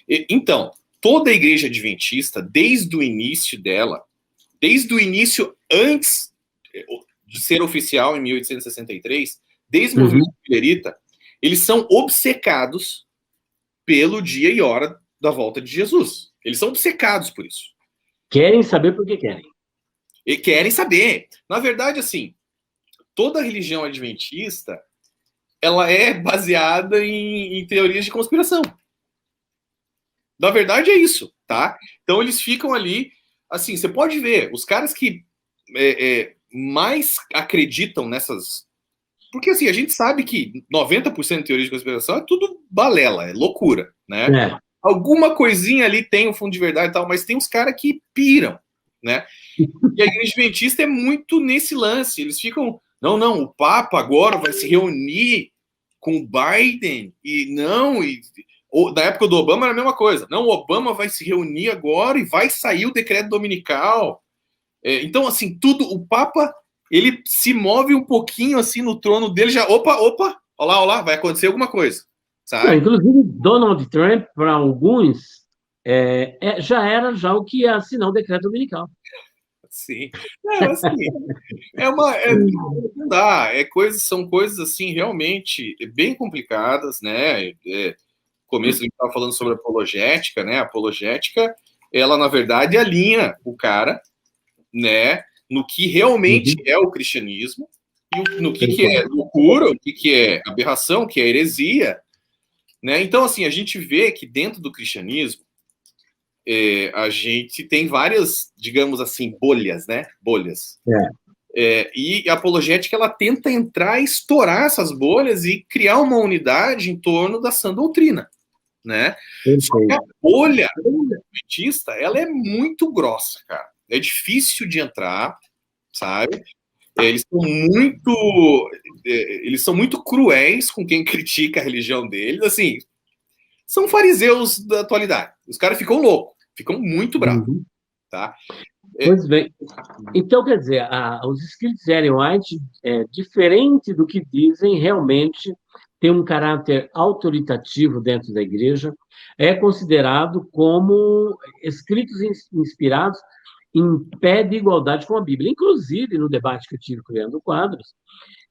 Então, toda a igreja adventista, desde o início dela, desde o início antes de ser oficial em 1863, desde o movimento Filerita, eles são obcecados pelo dia e hora da volta de Jesus. Eles são obcecados por isso. Querem saber por que querem. E querem saber. Na verdade, assim, toda religião adventista, ela é baseada em teorias de conspiração. Na verdade, é isso, tá? Então, eles ficam ali, assim, você pode ver, os caras que mais acreditam nessas... Porque, assim, a gente sabe que 90% de teoria de conspiração é tudo balela, é loucura, né? Alguma coisinha ali tem um fundo de verdade e tal, mas tem uns caras que piram, né? E a igreja adventista é muito nesse lance. Eles ficam, não, o Papa agora vai se reunir com o Biden, na época do Obama era a mesma coisa. Não, o Obama vai se reunir agora e vai sair o decreto dominical. Então, assim, o Papa, ele se move um pouquinho assim no trono dele, já, opa, olha lá, vai acontecer alguma coisa. Sabe? Não, inclusive, Donald Trump, para alguns, já era o que ia assinar o decreto dominical. Sim. Não, assim, não dá. São coisas assim realmente bem complicadas, né? Começo a gente estava falando sobre apologética, né? A apologética, ela na verdade alinha o cara, né? No que realmente é o cristianismo e no que é loucura, o que é aberração, o que é heresia, né? Então assim a gente vê que dentro do cristianismo a gente tem várias, digamos assim, bolhas, né? Bolhas. E a apologética, ela tenta entrar e estourar essas bolhas e criar uma unidade em torno da sã doutrina, né? Só que a bolha adventista, ela é muito grossa, cara. É difícil de entrar, sabe? Eles são muito cruéis com quem critica a religião deles, assim, são fariseus da atualidade. Os caras ficam loucos, ficam muito bravos, tá? Pois bem. Então, quer dizer, os escritos de Ellen White, diferente do que dizem, realmente tem um caráter autoritativo dentro da igreja, é considerado como escritos inspirados em pé de igualdade com a Bíblia. Inclusive, no debate que eu tive com o Leandro Quadros,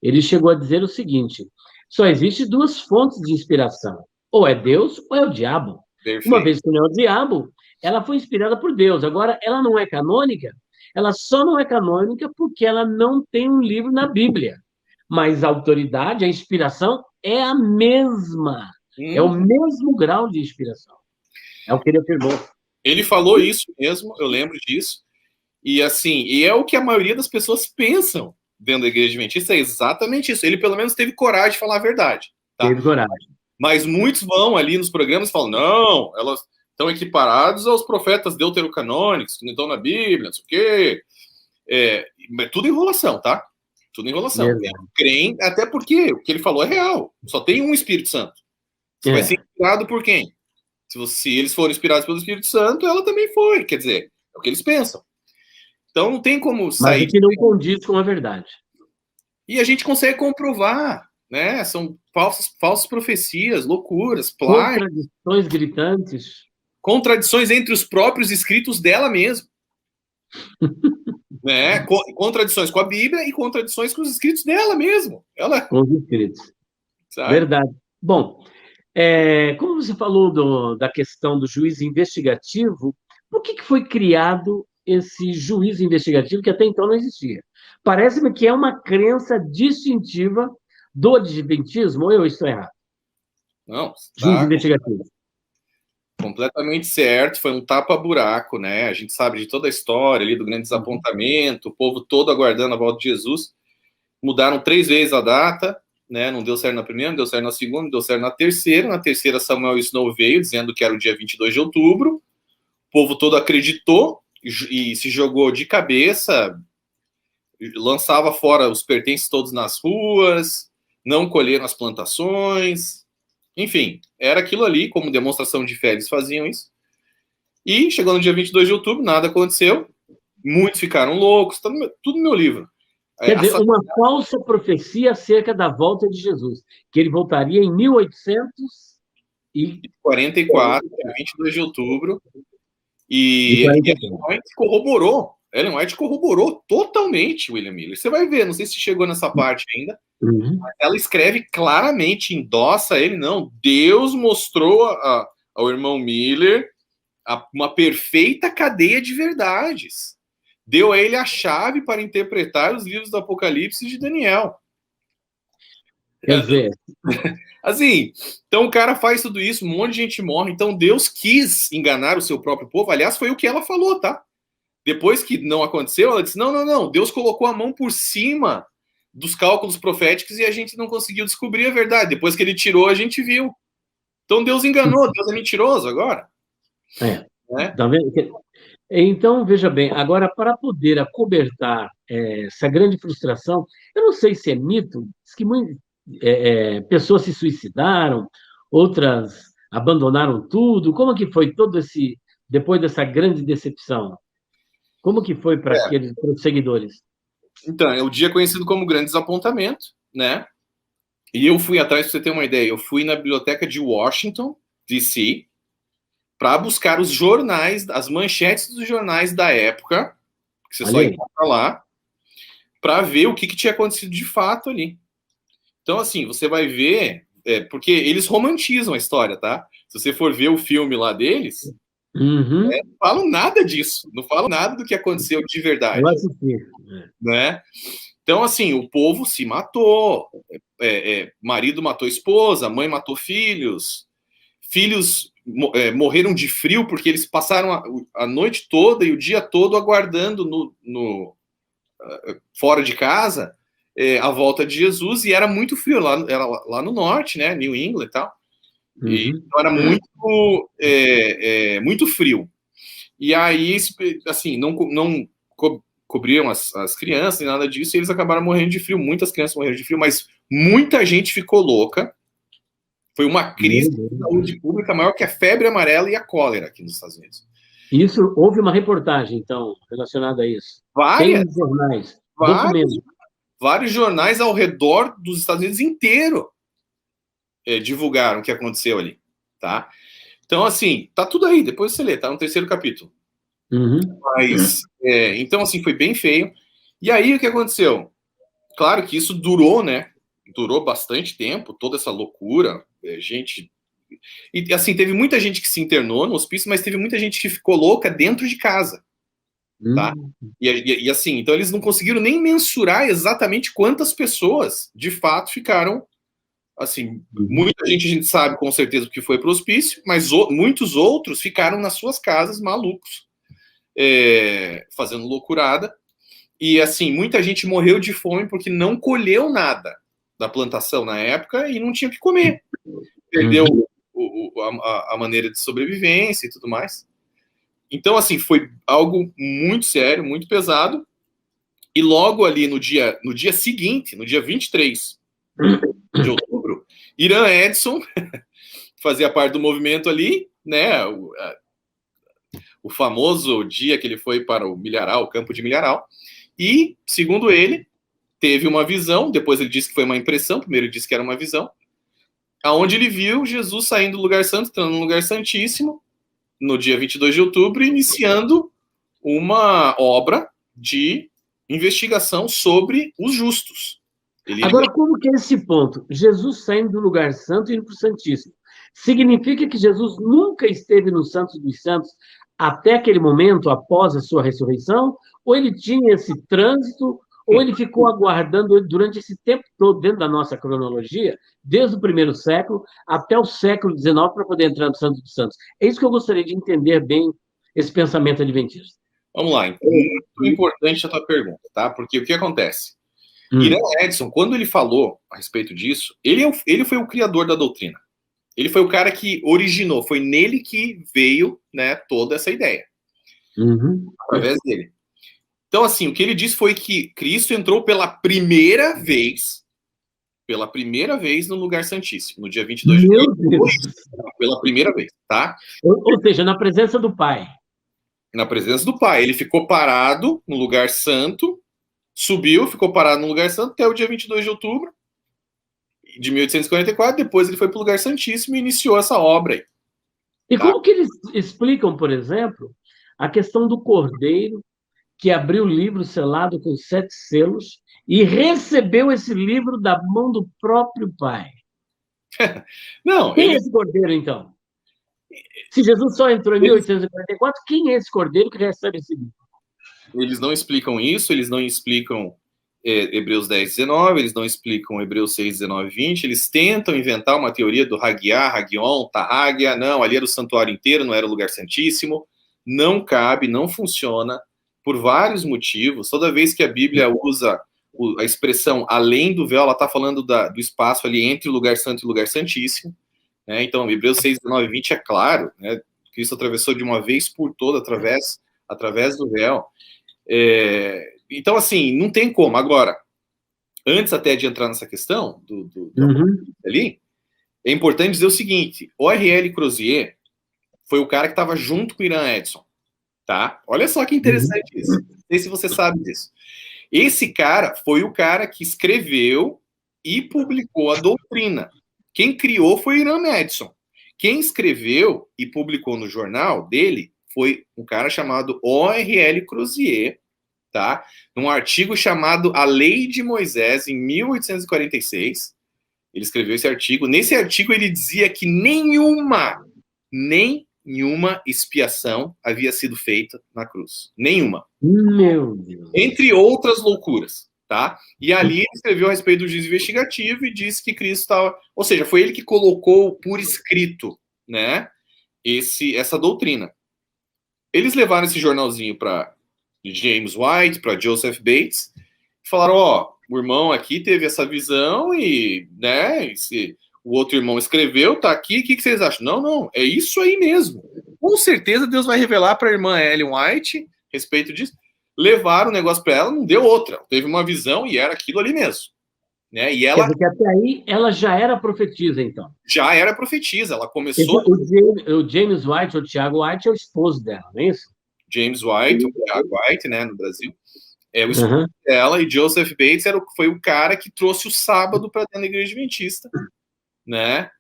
ele chegou a dizer o seguinte: só existe duas fontes de inspiração, ou é Deus ou é o diabo. Perfeito. Uma vez que não é o diabo, ela foi inspirada por Deus. Agora, ela não é canônica, ela só não é canônica porque ela não tem um livro na Bíblia. Mas a autoridade, a inspiração é a mesma. É o mesmo grau de inspiração. É o que ele afirmou. Ele falou isso mesmo, eu lembro disso. E assim, é o que a maioria das pessoas pensam dentro da igreja adventista, é exatamente isso. Ele pelo menos teve coragem de falar a verdade. Tá? Teve coragem. Mas muitos vão ali nos programas e falam, não, elas estão equiparados aos profetas deuterocanônicos, que não estão na Bíblia, não sei o quê. É tudo enrolação, tá? Tudo enrolação. Creem, até porque o que ele falou é real. Só tem um Espírito Santo. Você vai ser inspirado por quem? Se eles forem inspirados pelo Espírito Santo, ela também foi. Quer dizer, é o que eles pensam. Então não tem como sair... Mas que não condiz com a verdade. E a gente consegue comprovar, né? São falsas profecias, loucuras, plágio. Contradições gritantes. Contradições entre os próprios escritos dela mesma. Né? Contradições com a Bíblia e contradições com os escritos dela mesmo. Com os escritos. Sabe? Verdade. Bom, como você falou da questão do juiz investigativo, por que foi criado esse juiz investigativo que até então não existia? Parece-me que é uma crença distintiva do adventismo, ou eu estou errado? Não, juiz investigativo. Completamente certo, foi um tapa-buraco, né? A gente sabe de toda a história ali do grande desapontamento, o povo todo aguardando a volta de Jesus. Mudaram 3 vezes a data, né? Não deu certo na primeira, não deu certo na segunda, não deu certo na terceira. Na terceira, Samuel Snow veio dizendo que era o dia 22 de outubro. O povo todo acreditou e se jogou de cabeça, lançava fora os pertences todos nas ruas, não colheram as plantações. Enfim, era aquilo ali, como demonstração de fé, eles faziam isso. E chegou no dia 22 de outubro, nada aconteceu. Muitos ficaram loucos, tudo no meu livro. Quer dizer, uma falsa profecia acerca da volta de Jesus, que ele voltaria em 1800... E 44, 22 de outubro. E Ellen White corroborou. Ellen White corroborou totalmente William Miller. Você vai ver, não sei se chegou nessa parte ainda, mas ela escreve claramente, endossa ele, não. Deus mostrou ao irmão Miller uma perfeita cadeia de verdades. Deu a ele a chave para interpretar os livros do Apocalipse e de Daniel. Quer dizer... Assim, então o cara faz tudo isso, um monte de gente morre. Então Deus quis enganar o seu próprio povo. Aliás, foi o que ela falou, tá? Depois que não aconteceu, ela disse, não. Deus colocou a mão por cima dos cálculos proféticos e a gente não conseguiu descobrir a verdade. Depois que ele tirou, a gente viu. Então Deus enganou, Deus é mentiroso agora. Né? Tá vendo? Então, veja bem, agora, para poder acobertar essa grande frustração, eu não sei se é mito, diz que pessoas se suicidaram, outras abandonaram tudo. Como que foi depois dessa grande decepção? Como que foi para aqueles seguidores? Então, é o dia conhecido como grande desapontamento, né? E eu fui atrás, para você ter uma ideia, eu fui na biblioteca de Washington, D.C., para buscar os jornais, as manchetes dos jornais da época, que você só encontra lá, para ver o que tinha acontecido de fato ali. Então, assim, você vai ver, porque eles romantizam a história, tá? Se você for ver o filme lá deles, não falam nada disso, não falam nada do que aconteceu de verdade. Eu assisti. Né? Então, assim, o povo se matou, marido matou esposa, mãe matou filhos morreram de frio porque eles passaram a noite toda e o dia todo aguardando fora de casa a volta de Jesus, e era muito frio, era lá no norte, né, New England e tal, e então era muito frio. E aí, assim, não cobriam as crianças e nada disso, e eles acabaram morrendo de frio. Muitas crianças morreram de frio, mas muita gente ficou louca. Foi uma crise de saúde pública maior que a febre amarela e a cólera aqui nos Estados Unidos. Isso, houve uma reportagem, então, relacionada a isso. Tem jornais, documentos. Vários jornais ao redor dos Estados Unidos inteiro divulgaram o que aconteceu ali, tá? Então, assim, tá tudo aí, depois você lê, tá no 3º capítulo. Mas, então, assim, foi bem feio. E aí, o que aconteceu? Claro que isso durou, né? Durou bastante tempo, toda essa loucura, gente... E, assim, teve muita gente que se internou no hospício, mas teve muita gente que ficou louca dentro de casa, tá? E assim, então eles não conseguiram nem mensurar exatamente quantas pessoas, de fato, ficaram, assim, muita gente a gente sabe com certeza o que foi para o hospício, mas muitos outros ficaram nas suas casas malucos, fazendo loucurada. E, assim, muita gente morreu de fome porque não colheu nada da plantação na época e não tinha o que comer. Perdeu a maneira de sobrevivência e tudo mais. Então, assim, foi algo muito sério, muito pesado. E logo ali no dia seguinte, no dia 23 de outubro, Irã Edson fazia parte do movimento ali, né? O famoso dia que ele foi para o Milharal, o campo de Milharal. E, segundo ele, teve uma visão, depois ele disse que foi uma impressão, primeiro ele disse que era uma visão, aonde ele viu Jesus saindo do lugar santo, entrando no lugar santíssimo, no dia 22 de outubro, iniciando uma obra de investigação sobre os justos. Agora, como que é esse ponto? Jesus saindo do lugar santo e indo para o Santíssimo. Significa que Jesus nunca esteve no Santos dos Santos até aquele momento, após a sua ressurreição? Ou ele tinha esse trânsito, ou ele ficou aguardando durante esse tempo todo, dentro da nossa cronologia, desde o 1º século até o século XIX, para poder entrar no Santos dos Santos? É isso que eu gostaria de entender bem, esse pensamento adventista. Vamos lá, muito importante a tua pergunta, tá? Porque o que acontece? Irã Edson, quando ele falou a respeito disso, ele foi o criador da doutrina. Ele foi o cara que originou, foi nele que veio, né, toda essa ideia. Através dele. Então, assim, o que ele disse foi que Cristo entrou pela primeira vez no lugar santíssimo, no dia 22 de outubro. Pela primeira vez, tá? Ou seja, na presença do Pai. Na presença do Pai. Ele ficou parado no lugar santo, subiu, ficou parado no lugar santo até o dia 22 de outubro, de 1844, depois ele foi para o Lugar Santíssimo e iniciou essa obra aí. E como que eles explicam, por exemplo, a questão do cordeiro que abriu o livro selado com 7 selos e recebeu esse livro da mão do próprio Pai? Não, Quem é esse cordeiro, então? Se Jesus só entrou em 1844, quem é esse cordeiro que recebe esse livro? Eles não explicam isso, eles não explicam Hebreus 10, 19, eles não explicam Hebreus 6, 19, 20, eles tentam inventar uma teoria do Hagiá, Hagion, Tarrágia, não, ali era o santuário inteiro, não era o lugar santíssimo, não cabe, não funciona, por vários motivos. Toda vez que a Bíblia usa a expressão além do véu, ela está falando do espaço ali entre o lugar santo e o lugar santíssimo, né? Então, Hebreus 6, 19, 20 é claro, né? Cristo atravessou de uma vez por toda, através do véu. Então, assim, não tem como. Agora, antes até de entrar nessa questão ali, é importante dizer o seguinte: o R.L. Crozier foi o cara que estava junto com o Irã Edson, tá? Olha só que interessante isso. Não sei se você sabe disso. Esse cara foi o cara que escreveu e publicou a doutrina. Quem criou foi o Irã Edson. Quem escreveu e publicou no jornal dele foi um cara chamado O.R.L. Crozier, tá? Num artigo chamado A Lei de Moisés, em 1846. Ele escreveu esse artigo. Nesse artigo ele dizia que nenhuma expiação havia sido feita na cruz. Nenhuma. Meu Deus. Entre outras loucuras, tá? E ali ele escreveu a respeito do juízo investigativo e disse que Cristo estava... Ou seja, foi ele que colocou por escrito, né, essa doutrina. Eles levaram esse jornalzinho para James White, para Joseph Bates, e falaram, o irmão aqui teve essa visão e, né, o outro irmão escreveu, tá aqui, o que vocês acham? Não, é isso aí mesmo. Com certeza Deus vai revelar para a irmã Ellen White a respeito disso. Levaram o negócio para ela, não deu outra. Teve uma visão e era aquilo ali mesmo. Né? E ela... Quer dizer que até aí ela já era profetisa, então. Já era profetisa, ela começou... O James White, o Tiago White, é o esposo dela, não é isso? James White, o Tiago White, né, no Brasil, é o esposo dela, e Joseph Bates foi o cara que trouxe o sábado para dentro da igreja adventista, né?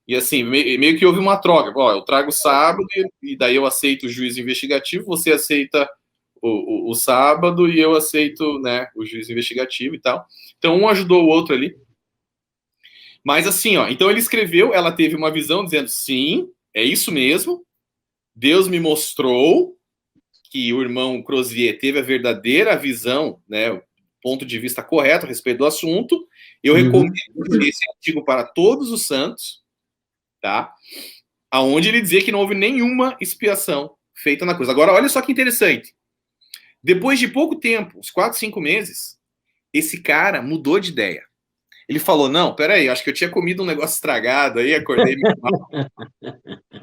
E assim, meio que houve uma troca. Eu trago o sábado e daí eu aceito o juízo investigativo, você aceita o sábado e eu aceito, né, o juízo investigativo e tal. Então um ajudou o outro ali. Mas assim, então ele escreveu, ela teve uma visão dizendo, sim, é isso mesmo, Deus me mostrou que o irmão Crozier teve a verdadeira visão, né, o ponto de vista correto a respeito do assunto. Eu recomendo esse artigo para todos os santos, tá? Aonde ele dizia que não houve nenhuma expiação feita na cruz. Agora, olha só que interessante. Depois de pouco tempo, uns 4, 5 meses, esse cara mudou de ideia. Ele falou, não, peraí, acho que eu tinha comido um negócio estragado aí, acordei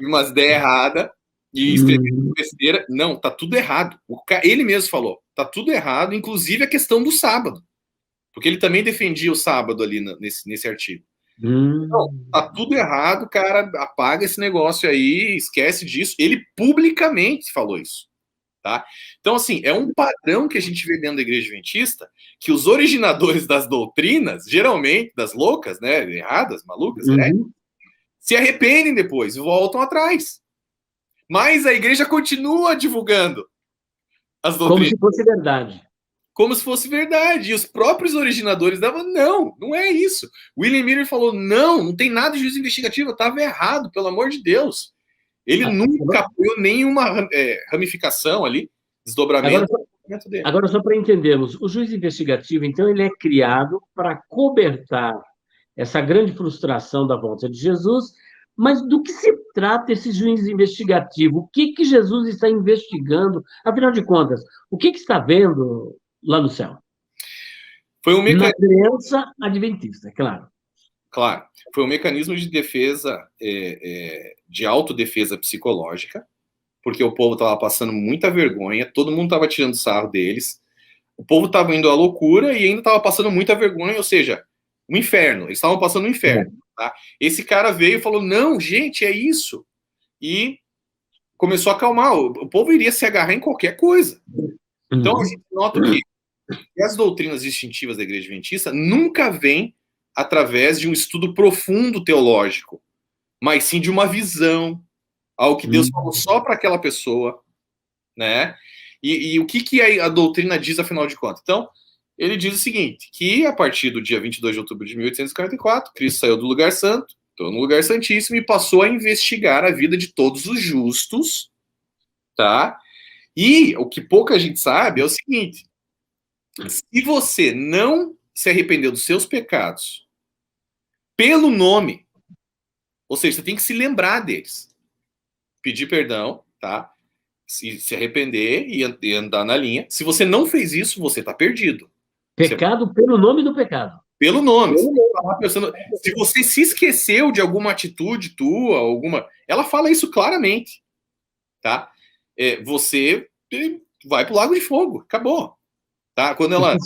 umas ideias erradas e escrevi besteira. Não, tá tudo errado. Ele mesmo falou, tá tudo errado, inclusive a questão do sábado. Porque ele também defendia o sábado ali nesse artigo. Não, tá tudo errado, cara, apaga esse negócio aí, esquece disso. Ele publicamente falou isso. Tá? Então, assim, é um padrão que a gente vê dentro da igreja adventista, que os originadores das doutrinas, geralmente, das loucas, né, erradas, malucas, né, se arrependem depois, voltam atrás. Mas a igreja continua divulgando as doutrinas. Como se fosse verdade. Como se fosse verdade. E os próprios originadores davam, não é isso. William Miller falou, não tem nada de juízo investigativo, estava errado, pelo amor de Deus. Ele nunca apoiou nenhuma ramificação ali, desdobramento. Agora, só para entendermos, o juiz investigativo, então, ele é criado para cobertar essa grande frustração da volta de Jesus, mas do que se trata esse juiz investigativo? O que Jesus está investigando? Afinal de contas, o que está vendo lá no céu? Foi um mecanismo... Na criança adventista, é claro. Claro, foi um mecanismo de defesa, de autodefesa psicológica, porque o povo estava passando muita vergonha, todo mundo estava tirando sarro deles, o povo estava indo à loucura e ainda estava passando muita vergonha, ou seja, o inferno, eles estavam passando o inferno. Tá? Esse cara veio e falou, não, gente, é isso. E começou a acalmar, o povo iria se agarrar em qualquer coisa. Então a gente nota que as doutrinas distintivas da igreja adventista nunca vêm através de um estudo profundo teológico, mas sim de uma visão, algo que Deus falou só para aquela pessoa, né? E o que a doutrina diz, afinal de contas? Então, ele diz o seguinte, que a partir do dia 22 de outubro de 1844, Cristo saiu do lugar santo, entrou no lugar santíssimo e passou a investigar a vida de todos os justos, tá? E o que pouca gente sabe é o seguinte, se você não se arrependeu dos seus pecados pelo nome, ou seja, você tem que se lembrar deles, pedir perdão, tá? Se arrepender e andar na linha. Se você não fez isso, você está perdido. Pecado pelo nome do pecado. Pelo nome. Se você se esqueceu de alguma atitude tua, ela fala isso claramente, tá? Você vai pro lago de fogo, acabou, tá? Quando ela